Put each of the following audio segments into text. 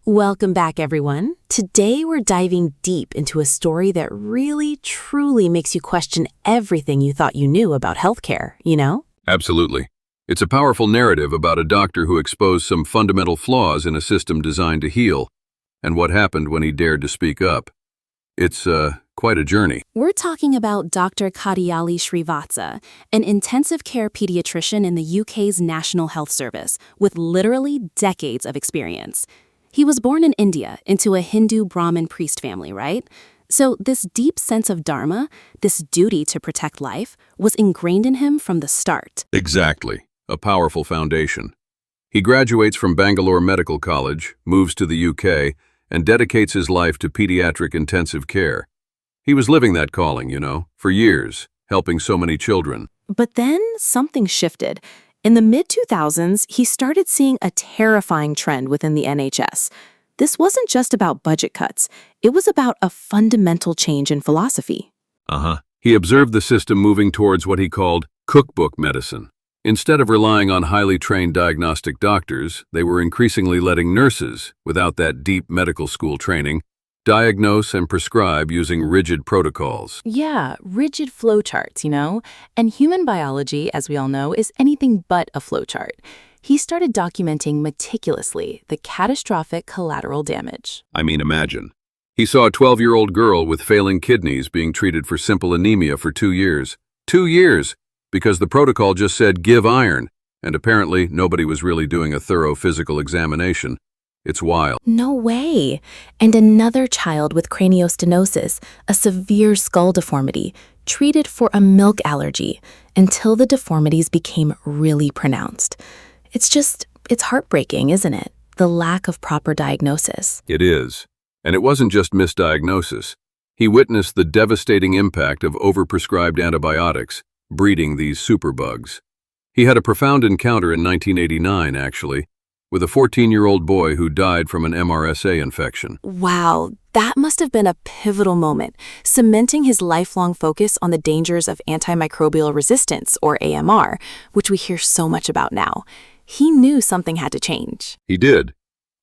Welcome back, everyone. Today we're diving deep into a story that really, truly makes you question everything you thought you knew about healthcare, you know? Absolutely. It's a powerful narrative about a doctor who exposed some fundamental flaws in a system designed to heal, and what happened when he dared to speak up. It's quite a journey. We're talking about Dr. Kadiyali Srivatsa, an intensive care pediatrician in the UK's National Health Service, with literally decades of experience. He was born in India into a Hindu Brahmin priest family, right? So this deep sense of dharma, this duty to protect life, was ingrained in him from the start. Exactly. A powerful foundation. He graduates from Bangalore Medical College, moves to the UK, and dedicates his life to pediatric intensive care. He was living that calling, for years, helping so many children. But then something shifted. In the mid-2000s, he started seeing a terrifying trend within the NHS. This wasn't just about budget cuts. It was about a fundamental change in philosophy. He observed the system moving towards what he called cookbook medicine. Instead of relying on highly trained diagnostic doctors, they were increasingly letting nurses, without that deep medical school training, diagnose and prescribe using rigid protocols. Yeah, rigid flowcharts, And human biology, as we all know, is anything but a flowchart. He started documenting meticulously the catastrophic collateral damage. Imagine. He saw a 12-year-old girl with failing kidneys being treated for simple anemia for 2 years. 2 years! Because the protocol just said give iron, and apparently nobody was really doing a thorough physical examination. It's wild. No way. And another child with craniostenosis, a severe skull deformity, treated for a milk allergy until the deformities became really pronounced. It's heartbreaking, isn't it? The lack of proper diagnosis. It is. And it wasn't just misdiagnosis. He witnessed the devastating impact of overprescribed antibiotics, breeding these superbugs. He had a profound encounter in 1989, actually, with a 14-year-old boy who died from an MRSA infection. Wow, that must have been a pivotal moment, cementing his lifelong focus on the dangers of antimicrobial resistance, or AMR, which we hear so much about now. He knew something had to change. He did,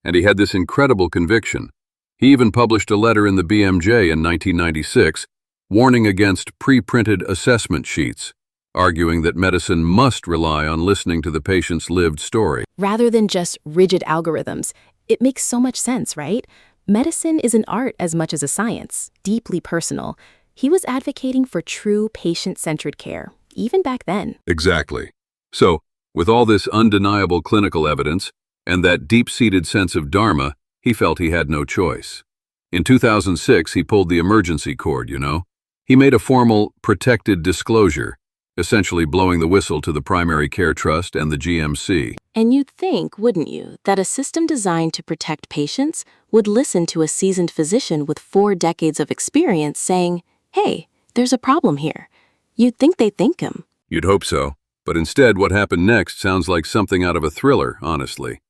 and he had this incredible conviction. He even published a letter in the BMJ in 1996, warning against pre-printed assessment sheets, arguing that medicine must rely on listening to the patient's lived story. Rather than just rigid algorithms, it makes so much sense, right? Medicine is an art as much as a science, deeply personal. He was advocating for true patient-centered care, even back then. Exactly. So, with all this undeniable clinical evidence and that deep-seated sense of dharma, he felt he had no choice. In 2006, he pulled the emergency cord, He made a formal, protected disclosure, essentially blowing the whistle to the Primary Care Trust and the GMC. And you'd think, wouldn't you, that a system designed to protect patients would listen to a seasoned physician with 4 decades of experience saying, hey, there's a problem here. You'd think they'd thank him. You'd hope so. But instead, what happened next sounds like something out of a thriller, honestly.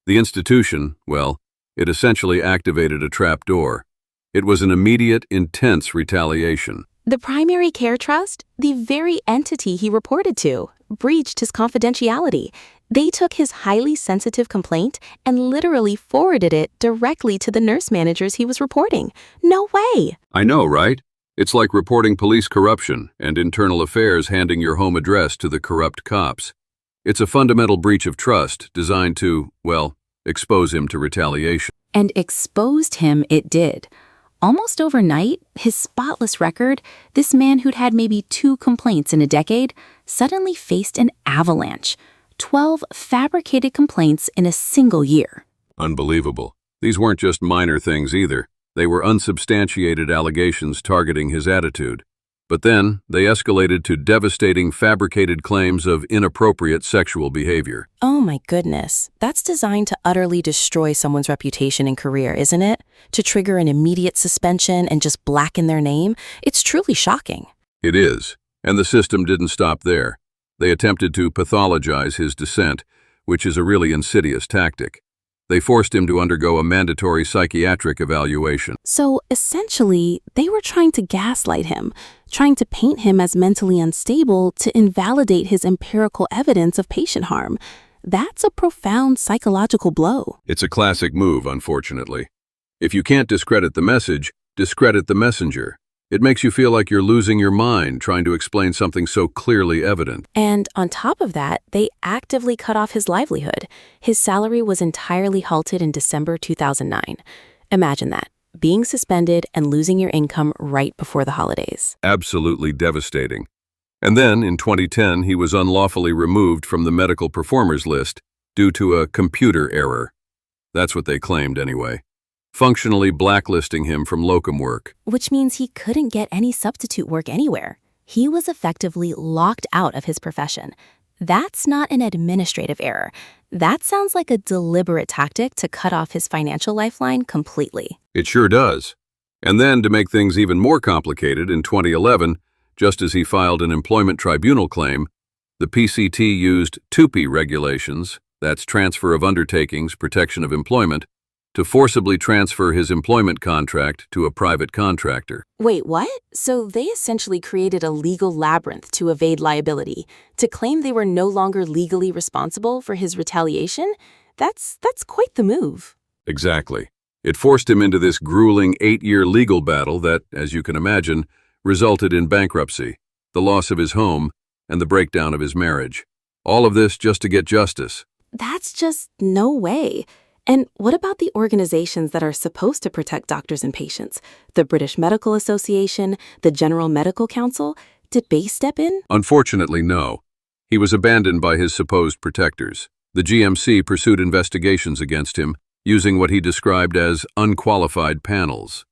The institution, it essentially activated a trapdoor. It was an immediate, intense retaliation. The Primary Care Trust, the very entity he reported to, breached his confidentiality. They took his highly sensitive complaint and literally forwarded it directly to the nurse managers he was reporting. No way! I know, right? It's like reporting police corruption and internal affairs handing your home address to the corrupt cops. It's a fundamental breach of trust designed to, expose him to retaliation. And exposed him it did. Almost overnight, his spotless record, this man who'd had maybe 2 complaints in a decade, suddenly faced an avalanche. 12 fabricated complaints in a single year. Unbelievable. These weren't just minor things either. They were unsubstantiated allegations targeting his attitude. But then, they escalated to devastating fabricated claims of inappropriate sexual behavior. Oh my goodness. That's designed to utterly destroy someone's reputation and career, isn't it? To trigger an immediate suspension and just blacken their name? It's truly shocking. It is. And the system didn't stop there. They attempted to pathologize his dissent, which is a really insidious tactic. They forced him to undergo a mandatory psychiatric evaluation. So, essentially, they were trying to gaslight him, trying to paint him as mentally unstable to invalidate his empirical evidence of patient harm. That's a profound psychological blow. It's a classic move, unfortunately. If you can't discredit the message, discredit the messenger. It makes you feel like you're losing your mind trying to explain something so clearly evident. And on top of that, they actively cut off his livelihood. His salary was entirely halted in December 2009. Imagine that, being suspended and losing your income right before the holidays. Absolutely devastating. And then, in 2010, he was unlawfully removed from the medical performers list due to a computer error. That's what they claimed anyway, functionally blacklisting him from locum work. Which means he couldn't get any substitute work anywhere. He was effectively locked out of his profession. That's not an administrative error. That sounds like a deliberate tactic to cut off his financial lifeline completely. It sure does. And then, to make things even more complicated, in 2011, just as he filed an employment tribunal claim, the PCT used TUPE regulations, that's Transfer of Undertakings, Protection of Employment, to forcibly transfer his employment contract to a private contractor. Wait, what? So they essentially created a legal labyrinth to evade liability, to claim they were no longer legally responsible for his retaliation? That's quite the move. Exactly. It forced him into this grueling 8-year legal battle that, as you can imagine, resulted in bankruptcy, the loss of his home, and the breakdown of his marriage. All of this just to get justice. That's just no way. And what about the organizations that are supposed to protect doctors and patients? The British Medical Association, the General Medical Council? Did they step in? Unfortunately, no. He was abandoned by his supposed protectors. The GMC pursued investigations against him, using what he described as unqualified panels.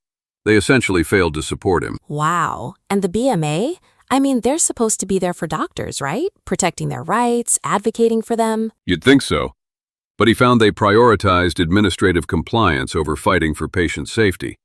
They essentially failed to support him. Wow. And the BMA? I mean, they're supposed to be there for doctors, right? Protecting their rights, advocating for them. You'd think so. But he found they prioritized administrative compliance over fighting for patient safety.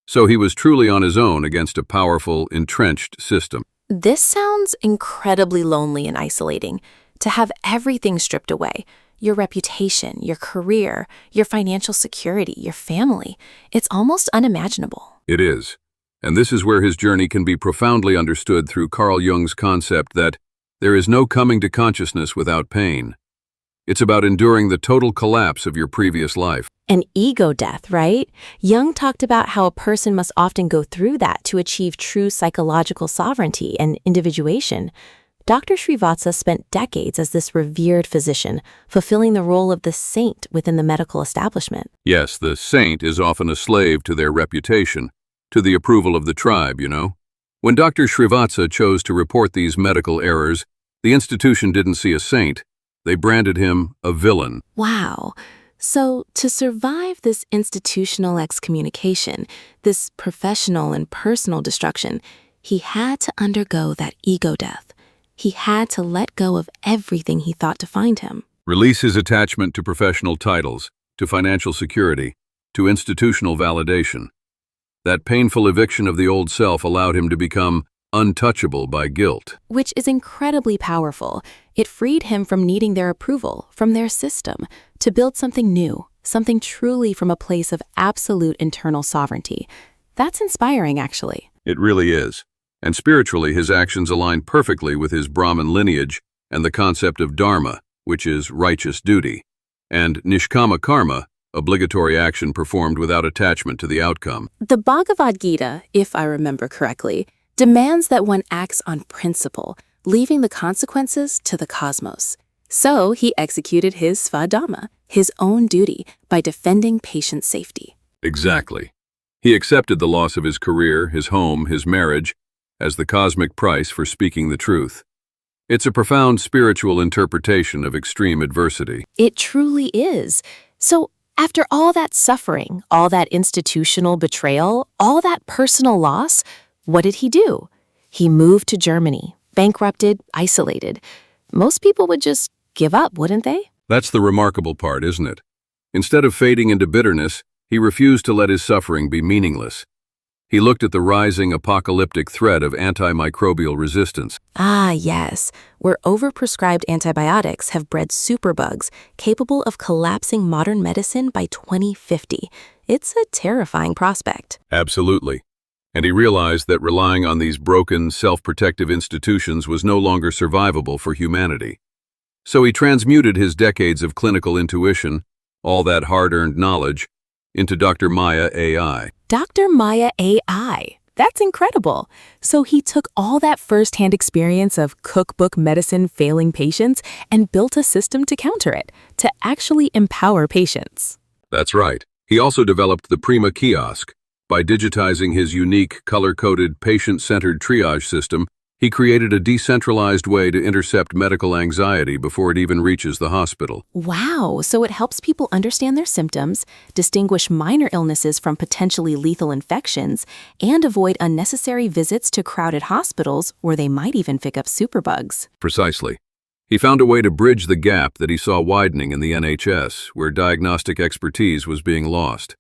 So he was truly on his own against a powerful, entrenched system. This sounds incredibly lonely and isolating. To have everything stripped away. Your reputation, your career, your financial security, your family. It's almost unimaginable. It is. And this is where his journey can be profoundly understood through Carl Jung's concept that there is no coming to consciousness without pain. It's about enduring the total collapse of your previous life. An ego death, right? Jung talked about how a person must often go through that to achieve true psychological sovereignty and individuation. Dr. Srivatsa spent decades as this revered physician, fulfilling the role of the saint within the medical establishment. Yes, the saint is often a slave to their reputation, to the approval of the tribe, you know. When Dr. Srivatsa chose to report these medical errors, the institution didn't see a saint. They branded him a villain. Wow. So to survive this institutional excommunication, this professional and personal destruction, he had to undergo that ego death. He had to let go of everything he thought defined him. Release his attachment to professional titles, to financial security, to institutional validation. That painful eviction of the old self allowed him to become untouchable by guilt. Which is incredibly powerful. It freed him from needing their approval, from their system, to build something new, something truly from a place of absolute internal sovereignty. That's inspiring, actually. It really is. And spiritually, his actions align perfectly with his Brahmin lineage and the concept of dharma, which is righteous duty, and nishkama karma, obligatory action performed without attachment to the outcome. The Bhagavad Gita, if I remember correctly, demands that one acts on principle, leaving the consequences to the cosmos. So he executed his svadhamma, his own duty, by defending patient safety. Exactly. He accepted the loss of his career, his home, his marriage, as the cosmic price for speaking the truth. It's a profound spiritual interpretation of extreme adversity. It truly is. So after all that suffering, all that institutional betrayal, all that personal loss, what did he do? He moved to Germany, bankrupted, isolated. Most people would just give up, wouldn't they? That's the remarkable part, isn't it? Instead of fading into bitterness, he refused to let his suffering be meaningless. He looked at the rising apocalyptic threat of antimicrobial resistance. Ah, yes, where overprescribed antibiotics have bred superbugs capable of collapsing modern medicine by 2050. It's a terrifying prospect. Absolutely. And he realized that relying on these broken, self-protective institutions was no longer survivable for humanity. So he transmuted his decades of clinical intuition, all that hard-earned knowledge, into Dr. Maya AI. Dr. Maya AI. That's incredible. So he took all that first-hand experience of cookbook medicine failing patients and built a system to counter it, to actually empower patients. That's right. He also developed the Prima kiosk. By digitizing his unique, color-coded, patient-centered triage system, he created a decentralized way to intercept medical anxiety before it even reaches the hospital. Wow, so it helps people understand their symptoms, distinguish minor illnesses from potentially lethal infections, and avoid unnecessary visits to crowded hospitals where they might even pick up superbugs. Precisely. He found a way to bridge the gap that he saw widening in the NHS, where diagnostic expertise was being lost.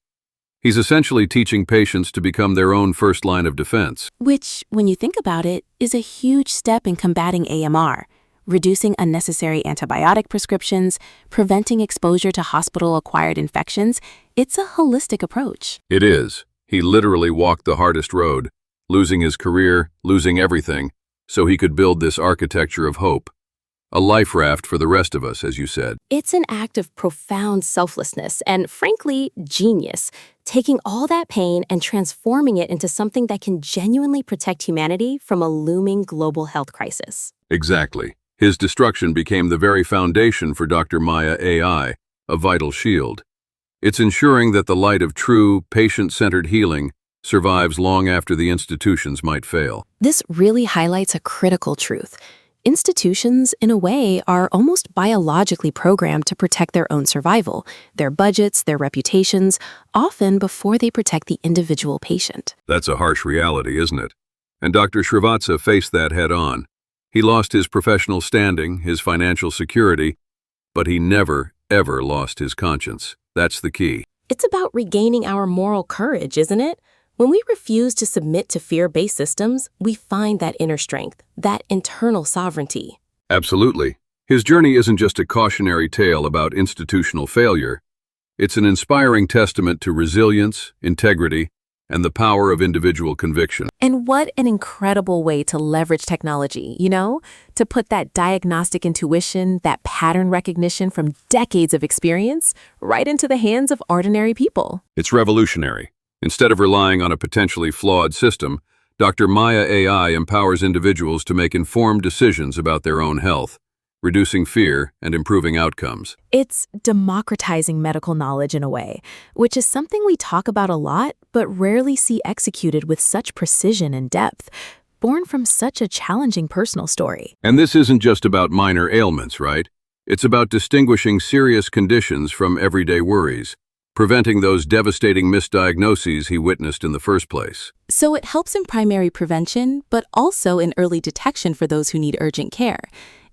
He's essentially teaching patients to become their own first line of defense. Which, when you think about it, is a huge step in combating AMR, reducing unnecessary antibiotic prescriptions, preventing exposure to hospital-acquired infections. It's a holistic approach. It is. He literally walked the hardest road, losing his career, losing everything, so he could build this architecture of hope. A life raft for the rest of us, as you said. It's an act of profound selflessness and, frankly, genius, taking all that pain and transforming it into something that can genuinely protect humanity from a looming global health crisis. Exactly. His destruction became the very foundation for Dr. Maya AI, a vital shield. It's ensuring that the light of true, patient-centered healing survives long after the institutions might fail. This really highlights a critical truth. Institutions, in a way, are almost biologically programmed to protect their own survival, their budgets, their reputations, often before they protect the individual patient. That's a harsh reality, isn't it? And Dr. Srivatsa faced that head-on. He lost his professional standing, his financial security, but he never, ever lost his conscience. That's the key. It's about regaining our moral courage, isn't it? When we refuse to submit to fear-based systems, we find that inner strength, that internal sovereignty. Absolutely. His journey isn't just a cautionary tale about institutional failure. It's an inspiring testament to resilience, integrity, and the power of individual conviction. And what an incredible way to leverage technology, to put that diagnostic intuition, that pattern recognition from decades of experience, right into the hands of ordinary people. It's revolutionary. Instead of relying on a potentially flawed system, Dr. Maya AI empowers individuals to make informed decisions about their own health, reducing fear and improving outcomes. It's democratizing medical knowledge in a way, which is something we talk about a lot, but rarely see executed with such precision and depth, born from such a challenging personal story. And this isn't just about minor ailments, right? It's about distinguishing serious conditions from everyday worries, preventing those devastating misdiagnoses he witnessed in the first place. So it helps in primary prevention, but also in early detection for those who need urgent care.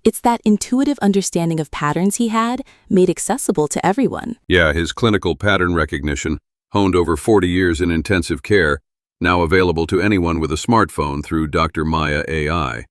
It's that intuitive understanding of patterns he had, made accessible to everyone. Yeah, his clinical pattern recognition, honed over 40 years in intensive care, now available to anyone with a smartphone through Dr. Maya AI.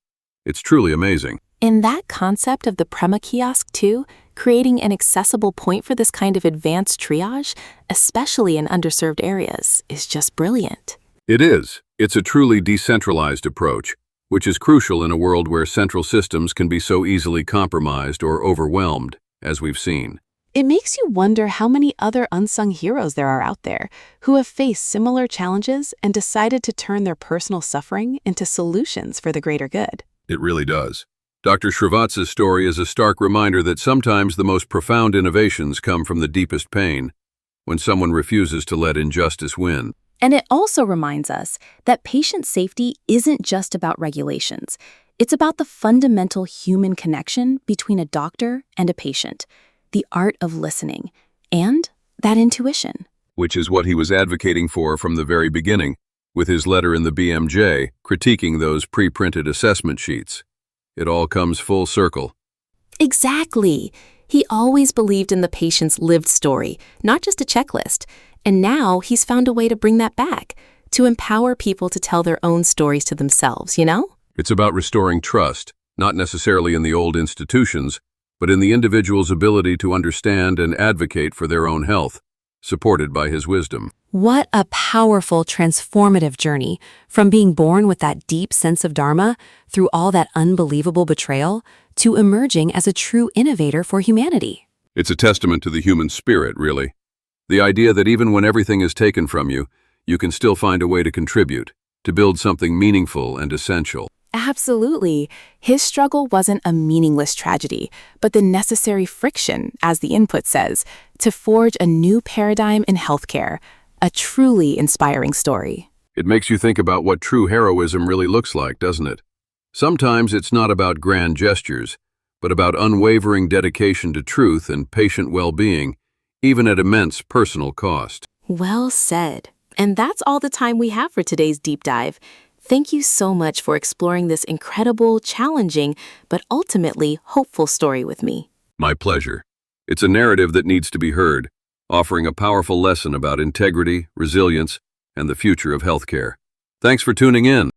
It's truly amazing. And that concept of the Prima kiosk, too, creating an accessible point for this kind of advanced triage, especially in underserved areas, is just brilliant. It is. It's a truly decentralized approach, which is crucial in a world where central systems can be so easily compromised or overwhelmed, as we've seen. It makes you wonder how many other unsung heroes there are out there who have faced similar challenges and decided to turn their personal suffering into solutions for the greater good. It really does. Dr. Srivatsa's story is a stark reminder that sometimes the most profound innovations come from the deepest pain, when someone refuses to let injustice win. And it also reminds us that patient safety isn't just about regulations. It's about the fundamental human connection between a doctor and a patient, the art of listening, and that intuition. Which is what he was advocating for from the very beginning, with his letter in the BMJ critiquing those pre-printed assessment sheets. It all comes full circle. Exactly. He always believed in the patient's lived story, not just a checklist. And now he's found a way to bring that back, to empower people to tell their own stories to themselves, It's about restoring trust, not necessarily in the old institutions, but in the individual's ability to understand and advocate for their own health, supported by his wisdom. What a powerful, transformative journey, from being born with that deep sense of dharma, through all that unbelievable betrayal, to emerging as a true innovator for humanity. It's a testament to the human spirit, really. The idea that even when everything is taken from you, you can still find a way to contribute, to build something meaningful and essential. Absolutely. His struggle wasn't a meaningless tragedy, but the necessary friction, as the input says, to forge a new paradigm in healthcare. A truly inspiring story. It makes you think about what true heroism really looks like, doesn't it? Sometimes it's not about grand gestures, but about unwavering dedication to truth and patient well-being, even at immense personal cost. Well said. And that's all the time we have for today's deep dive. Thank you so much for exploring this incredible, challenging, but ultimately hopeful story with me. My pleasure. It's a narrative that needs to be heard, offering a powerful lesson about integrity, resilience, and the future of healthcare. Thanks for tuning in.